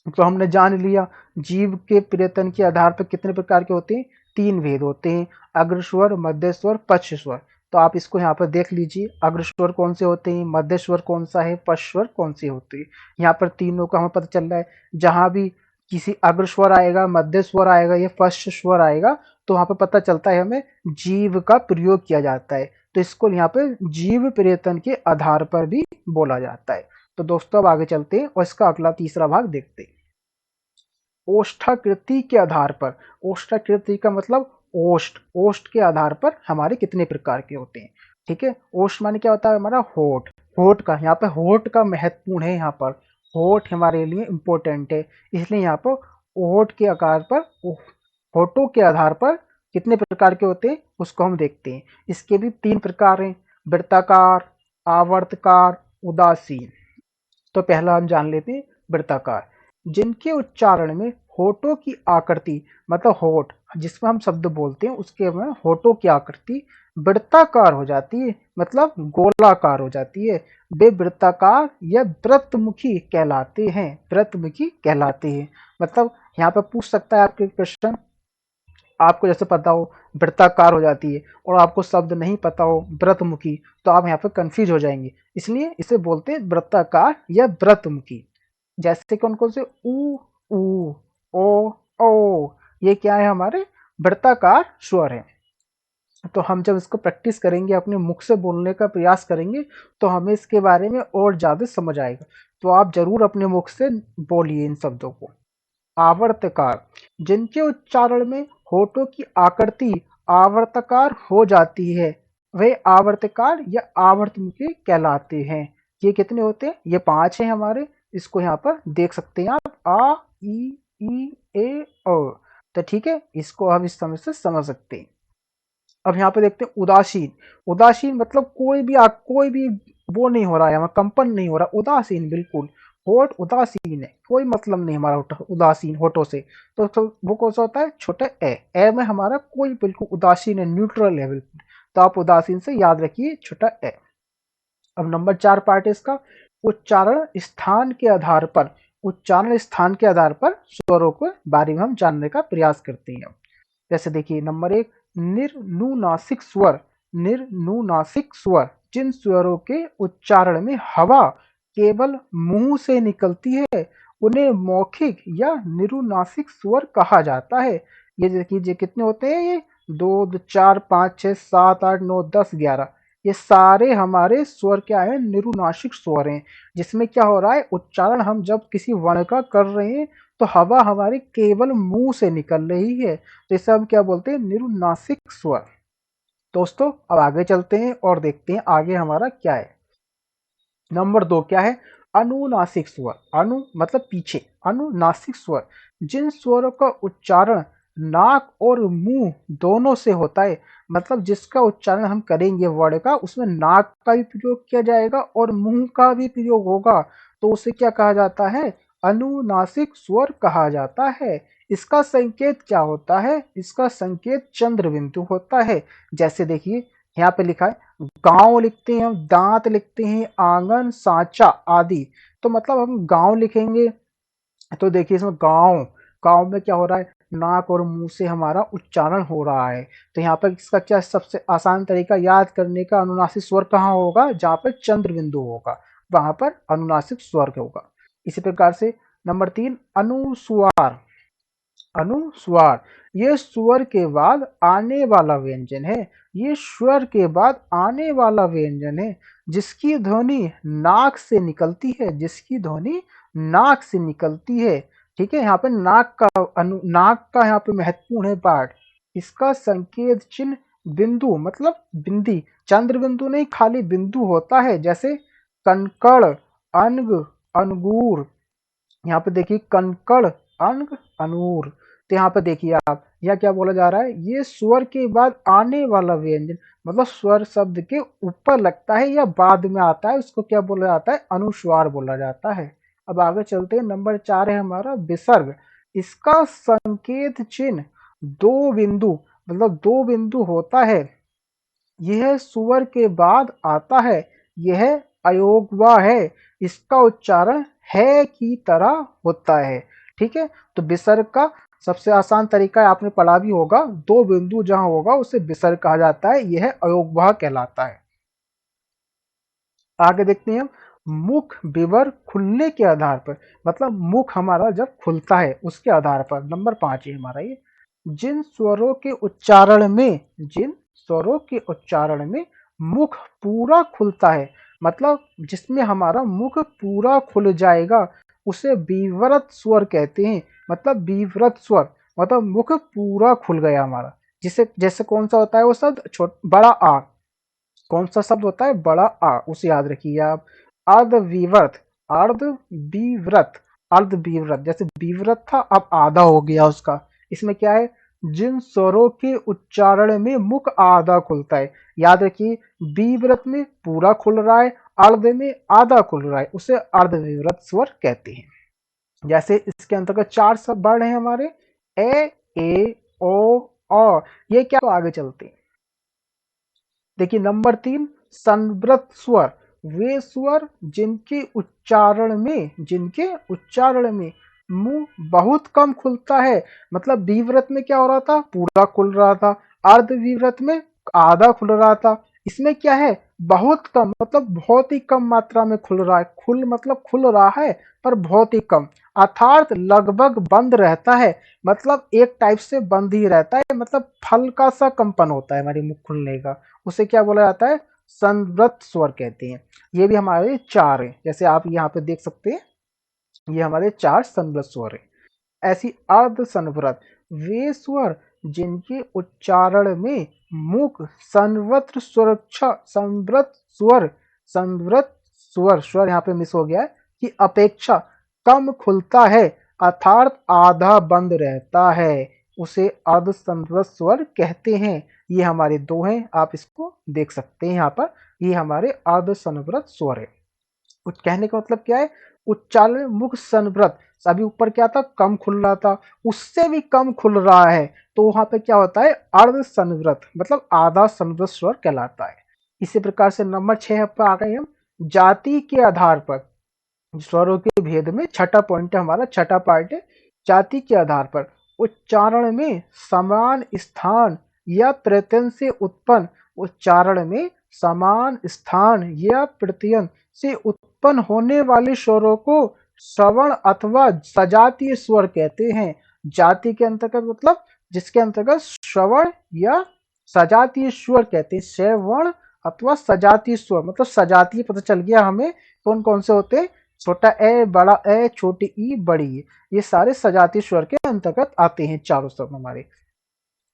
तो हमने जान लिया जीव के प्रयत्न के आधार पर कितने प्रकार के होते हैं? 3 भेद होते हैं, अग्र स्वर, मध्य स्वर, पश्च स्वर। तो आप इसको यहाँ पर देख लीजिए, अग्र स्वर कौन से होते हैं, मध्य स्वर कौन सा है, पश्च स्वर कौन से होते हैं। यहाँ पर तीनों का हमें पता चल रहा है। जहाँ भी किसी अग्र स्वर आएगा, मध्य स्वर आएगा या पश्च स्वर आएगा, तो वहाँ पर पता चलता है हमें जीव का प्रयोग किया जाता है। तो इसको यहाँ पे जीव प्रयत्न के आधार पर भी बोला जाता है। तो दोस्तों अब आगे चलते हैं और इसका अगला तीसरा भाग देखते हैं। ओष्ठाकृति के आधार पर। ओष्ठाकृति का मतलब ओष्ठ, ओष्ठ के आधार पर हमारे कितने प्रकार के होते हैं, ठीक है। ओष्ठ माने क्या होता है? हमारा होठ। होठ का यहाँ पे होठ का महत्वपूर्ण है। यहाँ पर होठ हमारे लिए इंपॉर्टेंट है, इसलिए यहाँ पर होठ के आकार पर, होठों के आधार पर कितने प्रकार के होते हैं उसको हम देखते हैं। इसके भी 3 प्रकार हैं, वृत्ताकार, आवर्तकार, उदासीन। तो पहला हम जान लेते हैं वृत्ताकार। जिनके उच्चारण में होठों की आकृति, मतलब होठ जिसमें हम शब्द बोलते हैं उसके में होठों की आकृति वृत्ताकार हो जाती है, मतलब गोलाकार हो जाती है, वे वृत्ताकार या वृत्तमुखी कहलाते हैं। वृत्तमुखी कहलाते हैं मतलब यहाँ पर पूछ सकता है आपके क्वेश्चन, आपको जैसे पता हो वृत्ताकार हो जाती है और आपको शब्द नहीं पता हो व्रतमुखी, तो आप यहाँ पर कंफ्यूज हो जाएंगे। इसलिए इसे बोलते हैं वृत्ताकार या व्रतमुखी। जैसे कि उनको से ऊ ओ, ये क्या है? हमारे वृत्ताकार स्वर है। तो हम जब इसको प्रैक्टिस करेंगे, अपने मुख से बोलने का प्रयास करेंगे, तो हमें इसके बारे में और ज्यादा समझ आएगा। तो आप जरूर अपने मुख से बोलिए इन शब्दों को। आवर्तकार, जिनके उच्चारण में होठों की आकृति आवर्तकार हो जाती है, वे आवर्तकार या आवर्तमुखी कहलाते हैं। ये कितने होते हैं? ये 5 हैं हमारे। इसको यहाँ पर देख सकते हैं आप, आ ई ए ओ। तो ठीक है, इसको हम इस समय से समझ सकते हैं। अब यहाँ पे देखते हैं उदासीन। उदासीन मतलब कोई भी वो नहीं हो रहा है, हमें कंपन नहीं हो रहा, उदासीन बिल्कुल। होठ उदासीन है, कोई मतलब नहीं हमारा उदासीन होठों से। तो वो कौन सा होता है? छोटा ए में हमारा कोई बिल्कुल उदासीन है, न्यूट्रल है बिल्कुल। तो आप उदासीन से याद रखिए छोटा ए। अब नंबर 4 पार्ट है इसका, उच्चारण स्थान के आधार पर। उच्चारण स्थान के आधार पर स्वरों के बारे में हम जानने का प्रयास करते हैं। जैसे देखिए नंबर 1, निर्नुनासिक स्वर। निर्नुनासिक स्वर, जिन स्वरों के उच्चारण में हवा केवल मुंह से निकलती है उन्हें मौखिक या निरुनासिक स्वर कहा जाता है। ये देखिए कितने होते हैं? ये 2 4 5 6 7 8 9 10 11, ये सारे हमारे स्वर क्या है? निरुनासिक स्वर हैं, जिसमें क्या हो रहा है? उच्चारण हम जब किसी वर्ण का कर रहे हैं तो हवा हमारे केवल मुंह से निकल रही है, तो इसे हम क्या बोलते हैं, निरुनासिक स्वर। दोस्तों अब आगे चलते हैं और देखते हैं आगे हमारा क्या है। नंबर 2 क्या है, अनुनासिक स्वर। अनु मतलब पीछे, अनुनासिक स्वर जिन स्वरों का उच्चारण नाक और मुंह दोनों से होता है, मतलब जिसका उच्चारण हम करेंगे वर्ड का, उसमें नाक का भी प्रयोग किया जाएगा और मुंह का भी प्रयोग होगा, तो उसे क्या कहा जाता है, अनुनासिक स्वर कहा जाता है। इसका संकेत क्या होता है, इसका संकेत चंद्र बिंदु होता है। जैसे देखिए यहाँ पे लिखा है, गांव लिखते हैं हम, दांत लिखते हैं, आंगन, सांचा आदि। तो मतलब हम गांव लिखेंगे, तो देखिए इसमें गांव, गांव में क्या हो रहा है, नाक और मुंह से हमारा उच्चारण हो रहा है। तो यहाँ पर इसका क्या सबसे आसान तरीका याद करने का, अनुनासिक स्वर कहाँ होगा, जहाँ पर चंद्र बिंदु होगा वहां पर अनुनासिक स्वर होगा। इसी प्रकार से नंबर 3 अनुस्वार। अनुस्वार ये स्वर के बाद आने वाला व्यंजन है, ये स्वर के बाद आने वाला व्यंजन है, जिसकी ध्वनि नाक से निकलती है, जिसकी ध्वनि नाक से निकलती है। ठीक है, यहाँ पे नाक का नाक का यहाँ पे महत्वपूर्ण है पार्ट। इसका संकेत चिन्ह बिंदु मतलब बिंदी, चंद्र बिंदु नहीं, खाली बिंदु होता है, जैसे कनकड़, अनग, अनगूर। यहाँ पे देखिए कनकड़, अंग, अनूर। तो यहाँ पे देखिए आप, यह क्या बोला जा रहा है, ये स्वर के बाद आने वाला व्यंजन, मतलब स्वर शब्द के ऊपर लगता है या बाद में आता है, उसको क्या बोला जाता है, अनुस्वार बोला जाता है। अब आगे चलते हैं, नंबर 4 है हमारा विसर्ग। इसका संकेत चिन्ह दो बिंदु, मतलब दो बिंदु होता है, यह सुवर के बाद आता है, यह अयोगवा है, इसका उच्चारण है की तरह होता है। ठीक है, तो विसर्ग का सबसे आसान तरीका आपने पढ़ा भी होगा, दो बिंदु जहां होगा उसे विसर्ग कहा जाता है, यह अयोगवा कहलाता है। आगे देखते हैं हम, मुख विवर खुलने के आधार पर, मतलब मुख हमारा जब खुलता है उसके आधार पर। नंबर 5 है हमारा ये, जिन स्वरों के उच्चारण में, जिन स्वरों के उच्चारण में मुख पूरा खुलता है, मतलब जिसमें हमारा मुख पूरा खुल जाएगा, उसे विवृत स्वर कहते हैं। मतलब विवृत स्वर मतलब मुख पूरा खुल गया हमारा, जिसे जैसे कौन सा होता है वो शब्द, बड़ा आ, कौन सा शब्द होता है, बड़ा आ, उसे याद रखिए आप। अर्धविवर्त, अर्धविव्रत, अर्धविव्रत, जैसे विव्रत था अब आधा हो गया उसका। इसमें क्या है, जिन स्वरों के उच्चारण में मुख आधा खुलता है, याद रखिए, विव्रत में पूरा खुल रहा है, अर्ध में आधा खुल रहा है, उसे अर्धविव्रत स्वर कहते हैं। जैसे इसके अंतर्गत 4 सब वर्ण हैं हमारे, ए ओ औ। ये क्या, तो आगे चलते हैं। देखिए नंबर 3 संवृत स्वर, वे स्वर जिनके उच्चारण में, जिनके उच्चारण में मुंह बहुत कम खुलता है, मतलब विव्रत में क्या हो रहा था, पूरा खुल रहा था, अर्ध विव्रत में आधा खुल रहा था। इसमें क्या है, बहुत कम, मतलब बहुत ही कम मात्रा में खुल रहा है, खुल मतलब खुल रहा है पर बहुत ही कम, अर्थात लगभग बंद रहता है, मतलब एक टाइप से बंद ही रहता है, मतलब हल्का सा कंपन होता है हमारे मुख खुलने का, उसे क्या बोला जाता है, संवृत स्वर कहते हैं। ये भी हमारे 4 हैं, जैसे आप यहाँ पे देख सकते हैं, ये हमारे 4 संवृत स्वर हैं। ऐसी अर्ध संवृत, वे स्वर जिनके उच्चारण में मुख संवृत सुरक्षा, संवृत स्वर, संवृत स्वर, स्वर यहाँ पे मिस हो गया है, की अपेक्षा कम खुलता है, अर्थात आधा बंद रहता है, उसे अर्ध संवृत स्वर कहते हैं। ये हमारे 2 हैं, आप इसको देख सकते हैं यहाँ पर, ये हमारे अर्ध संवृत स्वर है। कुछ कहने का मतलब क्या है, उच्चारण मुख संवृत, अभी ऊपर क्या था, कम खुल रहा था, उससे भी कम खुल रहा है, तो वहां पे क्या होता है, अर्ध संवृत, मतलब आधा संवृत स्वर कहलाता है। इसी प्रकार से नंबर 6 पर आ गए हम, जाति के आधार पर स्वरों के भेद में, छठा पॉइंट है हमारा, छठा पार्ट है, जाति के आधार पर उच्चारण में समान स्थान या प्रत्यय से उत्पन्न, उच्चारण में समान स्थान या प्रत्यय से उत्पन्न होने वाले स्वरों को श्रवण अथवा सजातीय स्वर कहते हैं। जाति के अंतर्गत मतलब जिसके अंतर्गत श्रवण या सजातीय स्वर कहते हैं, श्रवण अथवा सजातीय स्वर, मतलब सजातीय पता चल गया हमें कौन कौन से होते हैं, छोटा ए, बड़ा ए, छोटी ई, बड़ी ई, ये सारे सजातीय स्वर के अंतर्गत आते हैं चारों शब्द हमारे।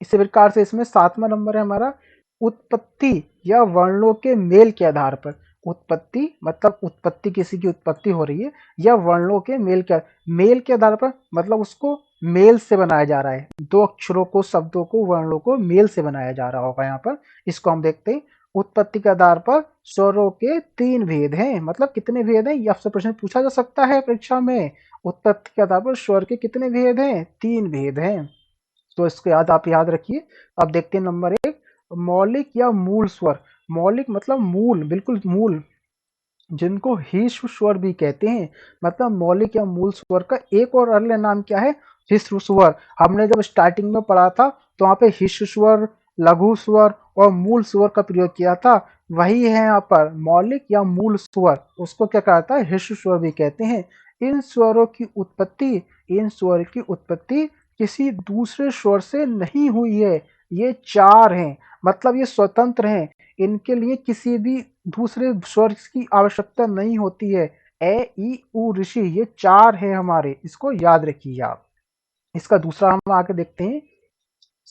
इसी प्रकार से इसमें 7वां नंबर है हमारा उत्पत्ति या वर्णों के मेल के आधार पर। उत्पत्ति मतलब उत्पत्ति, किसी की उत्पत्ति हो रही है, या वर्णों के मेल के आधार पर, मतलब उसको मेल से बनाया जा रहा है, दो अक्षरों को, शब्दों को, वर्णों को मेल से बनाया जा रहा होगा यहाँ पर। इसको हम देखते हैं। उत्पत्ति के आधार पर स्वरों के 3 भेद हैं। मतलब कितने भेद हैं, ये आपसे प्रश्न पूछा जा सकता है परीक्षा में। उत्पत्ति के आधार पर स्वर के कितने भेद हैं, 3 भेद हैं। तो इसको आप याद रखिए। अब देखते हैं नंबर 1, मौलिक या मूल स्वर। मौलिक मतलब मूल, बिल्कुल मूल, जिनको ह्रस्व स्वर भी कहते हैं। मतलब मौलिक या मूल स्वर का एक और अन्य नाम क्या है, ह्रस्व स्वर। हमने जब स्टार्टिंग में पढ़ा था तो वहाँ पे ह्रस्व स्वर, लघु स्वर और मूल स्वर का प्रयोग किया था। वही है यहाँ पर मौलिक या मूल स्वर, उसको क्या कहता है, ह्रस्व स्वर भी कहते हैं। इन स्वरों की उत्पत्ति, इन स्वर की उत्पत्ति किसी दूसरे स्वर से नहीं हुई है। ये 4 हैं, मतलब ये स्वतंत्र हैं। इनके लिए किसी भी दूसरे स्वर की आवश्यकता नहीं होती है। ए, ई, उ, ऋषि, ये 4 है हमारे, इसको याद रखिए आप। इसका दूसरा हम आगे देखते हैं,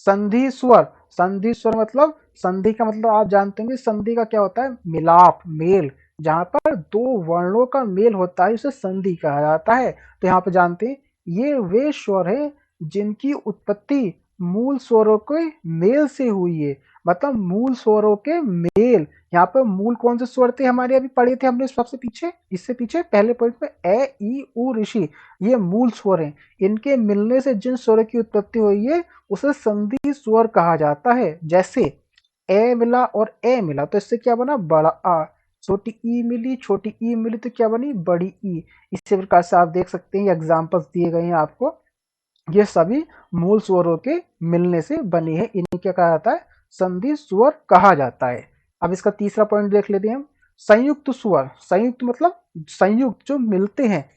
संधि स्वर। संधि स्वर मतलब, संधि का मतलब आप जानते होंगे, संधि का क्या होता है, मिलाप, मेल। जहां पर दो वर्णों का मेल होता है उसे संधि कहा जाता है। तो यहाँ पे जानते हैं, ये वे स्वर हैं जिनकी उत्पत्ति मूल स्वरों के मेल से हुई है। मतलब मूल स्वरों के मेल। यहाँ पर मूल कौन से स्वर थे, हमारे अभी पढ़े थे हमने सबसे पीछे, इससे पीछे पहले पॉइंट में, ए, ई, उ, ऋषि, ये मूल स्वर हैं। इनके मिलने से जिन स्वरों की उत्पत्ति हुई है उसे संधि स्वर कहा जाता है। जैसे ए मिला और ए मिला तो इससे क्या बना, बड़ा आ। छोटी ई मिली, छोटी ई मिली तो क्या बनी, बड़ी ई। इसी प्रकार से आप देख सकते हैं, एग्जाम्पल्स दिए गए हैं आपको। ये सभी मूल स्वरों के मिलने से बने हैं, इन्हें क्या कहा जाता है, संधि स्वर कहा जाता है। अब इसका तीसरा पॉइंट देख लेते हैं हम, संयुक्त स्वर। संयुक्त मतलब संयुक्त, जो मिलते हैं।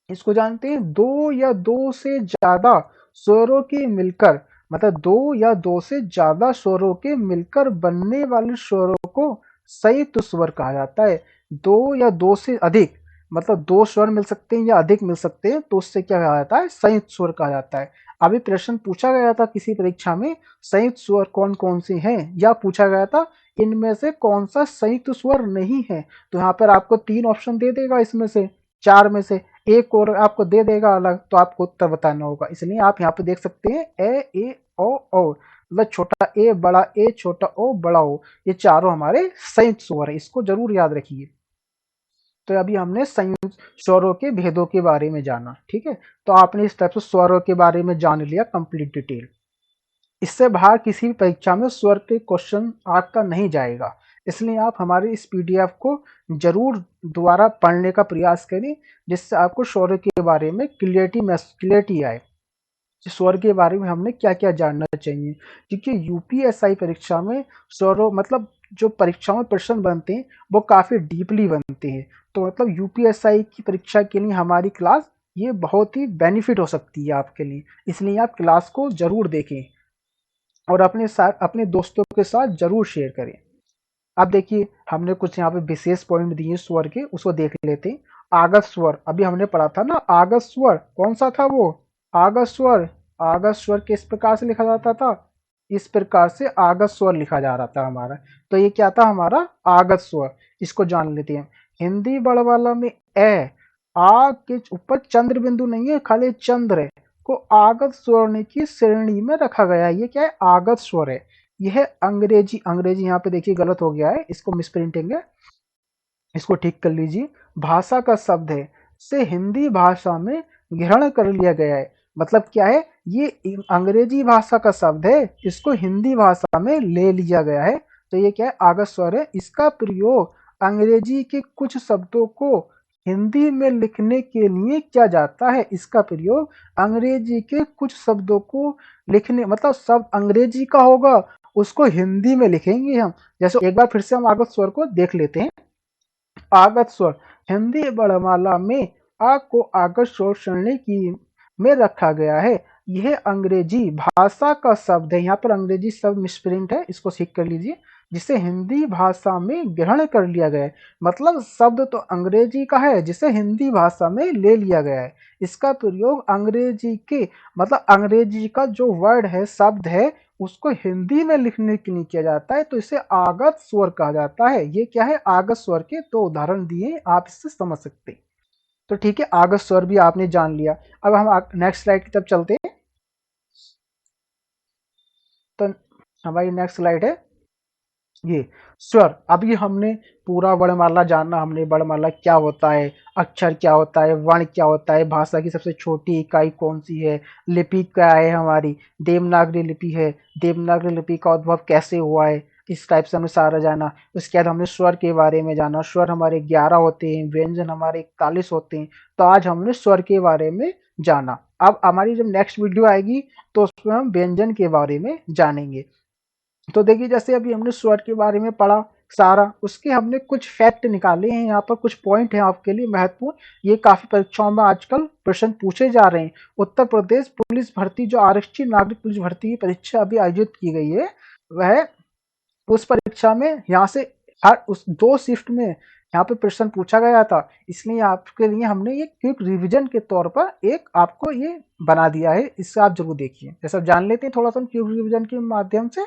इसको जानते हैं, दो या दो से ज्यादा स्वरों के मिलकर, मतलब दो या दो से ज्यादा स्वरों के मिलकर बनने वाले स्वरों को संयुक्त स्वर कहा जाता है। दो या दो से अधिक, मतलब दो स्वर मिल सकते हैं या अधिक मिल सकते हैं, तो उससे क्या कहा जाता है, संयुक्त स्वर कहा जाता है। अभी प्रश्न पूछा गया था किसी परीक्षा में, संयुक्त स्वर कौन कौन से हैं, या पूछा गया था इनमें से कौन सा संयुक्त स्वर नहीं है। तो यहाँ पर आपको 3 ऑप्शन दे देगा, इसमें से 4 में से एक और आपको दे देगा अलग, तो आपको उत्तर बताना होगा। इसलिए आप यहाँ पे देख सकते हैं, ए ओ, मतलब छोटा ए, बड़ा ए, छोटा ओ, बड़ा ओ, ये चारों हमारे संयुक्त स्वर है। इसको जरूर याद रखिए। तो अभी हमने संयुक्त स्वरों के भेदों के बारे में जाना, ठीक है। तो आपने इस टाइप से स्वरों के बारे में जान लिया कंप्लीट डिटेल। इससे बाहर किसी भी परीक्षा में स्वर के क्वेश्चन आपका नहीं जाएगा। इसलिए आप हमारे इस पीडीएफ को जरूर दोबारा पढ़ने का प्रयास करें, जिससे आपको स्वर के बारे में क्लियरिटी आए, स्वर के बारे में हमने क्या क्या जानना चाहिए। क्योंकि यूपीएसआई परीक्षा में स्वरों, मतलब जो परीक्षाओं में प्रश्न बनते हैं वो काफ़ी डीपली बनते हैं। तो मतलब यूपीएसआई की परीक्षा के लिए हमारी क्लास ये बहुत ही बेनिफिट हो सकती है आपके लिए। इसलिए आप क्लास को जरूर देखें और अपने साथ, अपने दोस्तों के साथ जरूर शेयर करें। अब देखिए, हमने कुछ यहाँ पे विशेष पॉइंट दिए स्वर के, उसको देख लेते हैं। आगत स्वर, अभी हमने पढ़ा था ना, आगत स्वर कौन सा था वो, आगत स्वर। आगत स्वर किस प्रकार से लिखा जाता था, इस प्रकार से आगत स्वर लिखा जा रहा था हमारा। तो ये क्या था हमारा, आगत स्वर। इसको जान लेते हैं। हिंदी बड़वाला में ए, आ के ऊपर चंद्र बिंदु नहीं है, खाली चंद्र है, को आगत स्वर्ण की श्रेणी में रखा गया है। ये क्या है, आगत स्वर है। यह अंग्रेजी, अंग्रेजी यहाँ पे देखिए गलत हो गया है, इसको मिसप्रिंटिंग है, इसको ठीक कर लीजिए। भाषा का शब्द है, से हिंदी भाषा में ग्रहण कर लिया गया है। मतलब क्या है, ये अंग्रेजी भाषा का शब्द है, इसको हिंदी भाषा में ले लिया गया है। तो ये क्या है, आगत स्वर है। इसका प्रयोग अंग्रेजी के कुछ शब्दों को हिंदी में लिखने के लिए किया जाता है। इसका प्रयोग अंग्रेजी के कुछ शब्दों को लिखने, मतलब शब्द अंग्रेजी का होगा, उसको हिंदी में लिखेंगे हम। जैसे एक बार फिर से हम आगत स्वर को देख लेते हैं। आगत स्वर, हिंदी वर्णमाला में आ को आगत स्वर श्रेणी की में रखा गया है। यह अंग्रेजी भाषा का शब्द है। यहाँ पर अंग्रेजी शब्द मिसप्रिंट है, इसको सीख कर लीजिए, जिसे हिंदी भाषा में ग्रहण कर लिया गया है। मतलब शब्द तो अंग्रेजी का है जिसे हिंदी भाषा में ले लिया गया है। इसका प्रयोग अंग्रेजी के मतलब अंग्रेजी का जो वर्ड है, शब्द है, उसको हिंदी में लिखने के लिए किया जाता है, तो इसे आगत स्वर कहा जाता है। ये क्या है, आगत स्वर के दो उदाहरण दिए, आप इससे समझ सकते हैं। तो ठीक है, आगत स्वर भी आपने जान लिया। अब हम नेक्स्ट स्लाइड की तरफ चलते हैं। तो हमारी नेक्स्ट स्लाइड है ये स्वर। अभी हमने पूरा वर्णमाला जाना, हमने वर्णमाला क्या होता है, अक्षर क्या होता है, वर्ण क्या होता है, भाषा की सबसे छोटी इकाई कौन सी है, लिपि क्या है हमारी, देवनागरी लिपि है, देवनागरी लिपि का उद्भव कैसे हुआ है, इस टाइप से हमने सारा जाना। उसके बाद हमने स्वर के बारे में जाना, स्वर हमारे 11 होते हैं, व्यंजन हमारे 41 होते हैं। तो आज हमने स्वर के बारे में जाना। अब हमारी जब नेक्स्ट वीडियो आएगी तो उसमें हम व्यंजन के बारे में जानेंगे। तो देखिए, जैसे अभी हमने स्वर के बारे में पढ़ा सारा, उसके हमने कुछ फैक्ट निकाले हैं, यहाँ पर कुछ पॉइंट हैं आपके लिए महत्वपूर्ण। ये काफी परीक्षाओं में आजकल प्रश्न पूछे जा रहे हैं। उत्तर प्रदेश पुलिस भर्ती, जो आरक्षी नागरिक पुलिस भर्ती की परीक्षा अभी आयोजित की गई है, वह उस परीक्षा में यहाँ से हर उस 2 शिफ्ट में यहाँ पे प्रश्न पूछा गया था। इसलिए आपके लिए हमने ये क्विक रिवीजन के तौर पर एक आपको ये बना दिया है, इससे आप जरूर देखिए। जैसे आप जान लेते हैं थोड़ा सा क्विक रिवीजन के माध्यम से।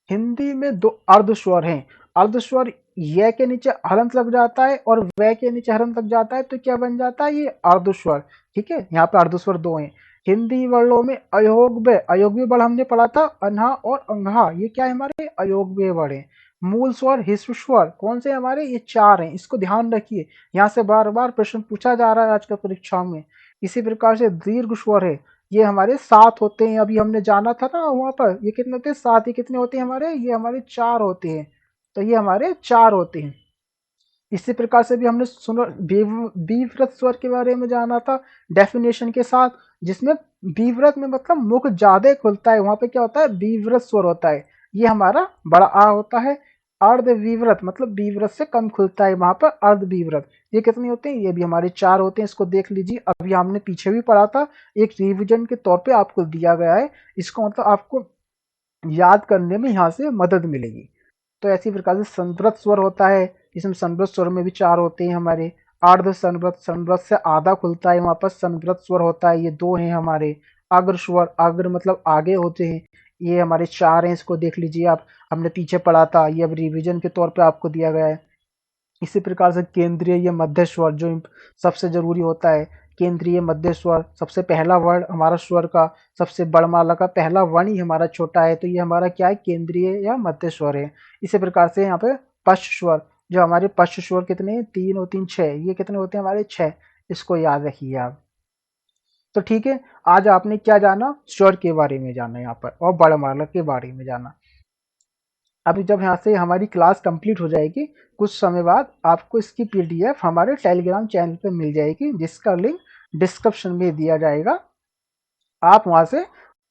हिंदी में 2 अर्धस्वर हैं। अर्धस्वर य के नीचे हलंत लग जाता है और व के नीचे हलंत लग जाता है, तो क्या बन जाता है, ये अर्धस्वर। ठीक है, यहाँ पे अर्धस्वर 2 हैं। हिंदी वर्णों में अयोग्य अयोग्य वर्ण हमने पढ़ा था, अनहा और अंगहा, ये क्या है, हमारे अयोग्य वर्ण है। मूल स्वर ह्रस्व स्वर कौन से हमारे, ये 4 हैं, इसको ध्यान रखिए। यहाँ से बार बार प्रश्न पूछा जा रहा है आजकल परीक्षाओं में। इसी प्रकार से दीर्घ स्वर है, ये हमारे 7 होते हैं। अभी हमने जाना था ना वहां पर, ये कितने होते हैं, 7। ये कितने होते हैं हमारे, ये हमारे 4 होते हैं। तो ये हमारे 4 होते हैं। इसी प्रकार से भी हमने सुना विव्रत स्वर के बारे में जाना था डेफिनेशन के साथ, जिसमें विव्रत में मतलब मुख ज्यादा खुलता है, वहां पे क्या होता है, विव्रत स्वर होता है। ये हमारा बड़ा आ होता है। अर्ध विव्रत मतलब विव्रत से कम खुलता है, वहां पर अर्ध विव्रत। ये कितने होते हैं, ये भी हमारे 4 होते हैं। इसको देख लीजिए, अभी हमने पीछे भी पढ़ा था, एक रिविजन के तौर पे आपको दिया गया है। इसको मतलब आपको याद करने में यहाँ से मदद मिलेगी। तो ऐसी प्रकार से संवृत स्वर होता है, इसमें संवृत स्वर में भी 4 होते हैं हमारे। अर्ध संवृत, संवृत से आधा खुलता है, वहां पर संवृत स्वर होता है, ये 2 हैं हमारे। अग्र स्वर, अग्र मतलब आगे होते हैं, ये हमारे 4 हैं। इसको देख लीजिए आप, हमने पीछे पढ़ा था, ये अब रिवीजन के तौर पे आपको दिया गया है। इसी प्रकार से केंद्रीय या मध्य स्वर जो सबसे जरूरी होता है, केंद्रीय मध्य स्वर, सबसे पहला वर्ण हमारा स्वर का, सबसे वर्णमाला का पहला वर्ण ही हमारा छोटा है, तो ये हमारा क्या है, केंद्रीय या मध्य स्वर है। इसी प्रकार से यहाँ पे पश्च स्वर, जो हमारे पश्च स्वर कितने हैं, 3 और 3 6, ये कितने होते हैं हमारे 6। इसको याद रखिए आप। तो ठीक है, आज आपने क्या जाना, स्वर के बारे में जाना यहाँ पर, और वर्णमाला के बारे में जाना। अभी जब यहाँ से हमारी क्लास कंप्लीट हो जाएगी, कुछ समय बाद आपको इसकी पीडीएफ हमारे टेलीग्राम चैनल पे मिल जाएगी, जिसका लिंक डिस्क्रिप्शन में दिया जाएगा। आप वहाँ से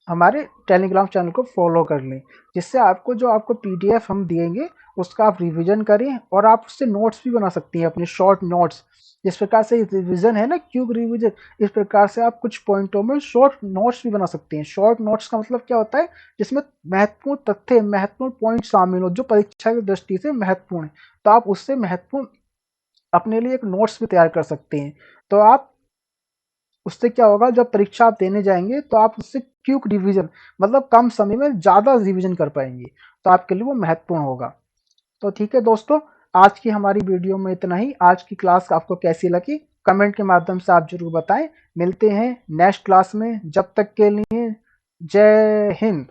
हमारे टेलीग्राम चैनल को फॉलो कर लें, जिससे आपको जो आपको पीडीएफ हम देंगे उसका आप रिवीजन करें, और आप उससे नोट्स भी बना सकती हैं, अपने शॉर्ट नोट्स। जिस प्रकार से रिवीजन है ना, क्यूब रिवीजन, इस प्रकार से आप कुछ पॉइंटों में शॉर्ट नोट्स भी बना सकते हैं। शॉर्ट नोट्स का मतलब क्या होता है, जिसमें महत्वपूर्ण तथ्य, महत्वपूर्ण पॉइंट शामिल हो, जो परीक्षा की दृष्टि से महत्वपूर्ण है, तो आप उससे महत्वपूर्ण अपने लिए एक नोट्स भी तैयार कर सकते हैं। तो आप उससे क्या होगा, जब परीक्षा आप देने जाएंगे तो आप उससे क्विक रिवीजन मतलब कम समय में ज़्यादा रिवीजन कर पाएंगे, तो आपके लिए वो महत्वपूर्ण होगा। तो ठीक है दोस्तों, आज की हमारी वीडियो में इतना ही। आज की क्लास आपको कैसी लगी, कमेंट के माध्यम से आप जरूर बताएं। मिलते हैं नेक्स्ट क्लास में, जब तक के लिए जय हिंद।